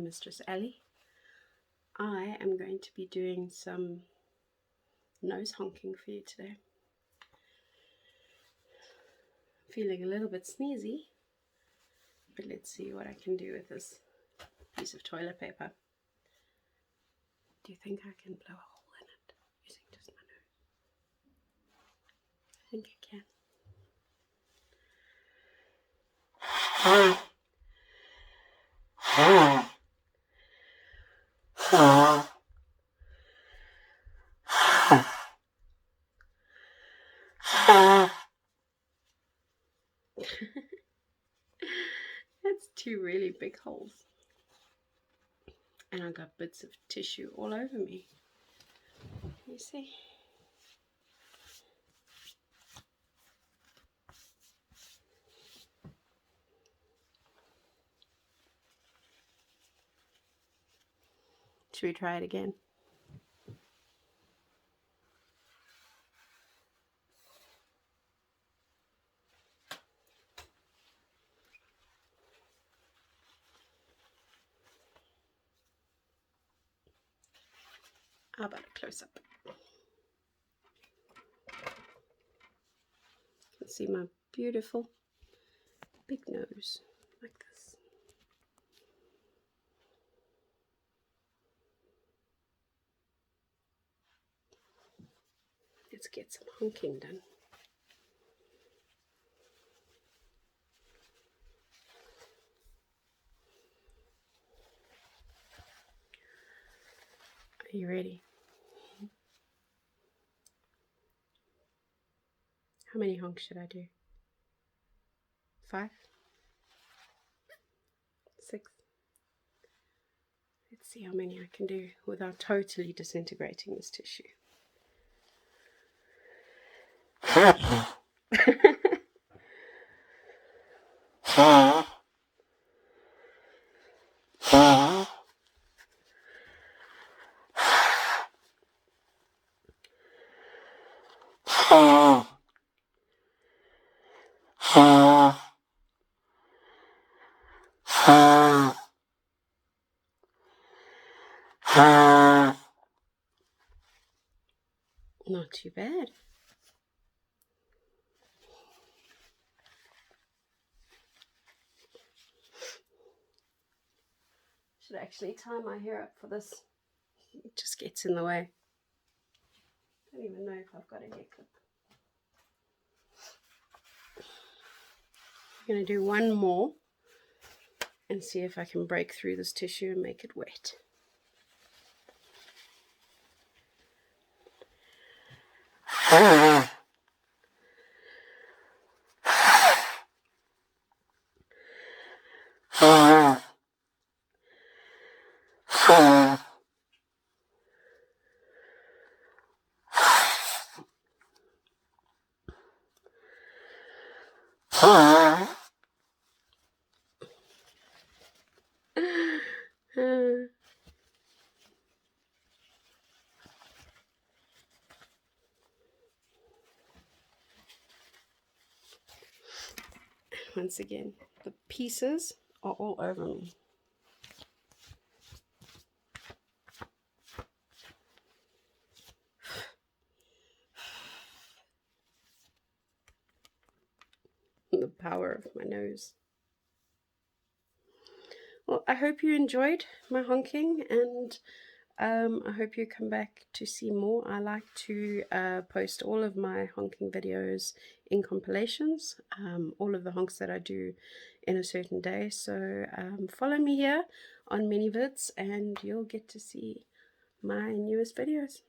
Mistress Ellie. I am going to be doing some nose honking for you today. Feeling a little bit sneezy, but let's see what I can do with this piece of toilet paper. Do you think I can blow a hole in it using just my nose? I think I can. That's two really big holes. And I got bits of tissue all over me. You see? Should we try it again? How about a close-up? You can see my beautiful big nose, like this. Let's get some honking done. Are you ready? How many honks should I do? 5? 6? Let's see how many I can do without totally disintegrating this tissue. Not too bad. Should actually tie my hair up for this. It just gets in the way. I don't even know if I've got a hair clip. I'm going to do one more and see if I can break through this tissue and make it wet. Once again, the pieces are all over me. The power of my nose. Well, I hope you enjoyed my honking, and I hope you come back to see more. I like to post all of my honking videos in compilations, all of the honks that I do in a certain day. So follow me here on ManyVids and you'll get to see my newest videos.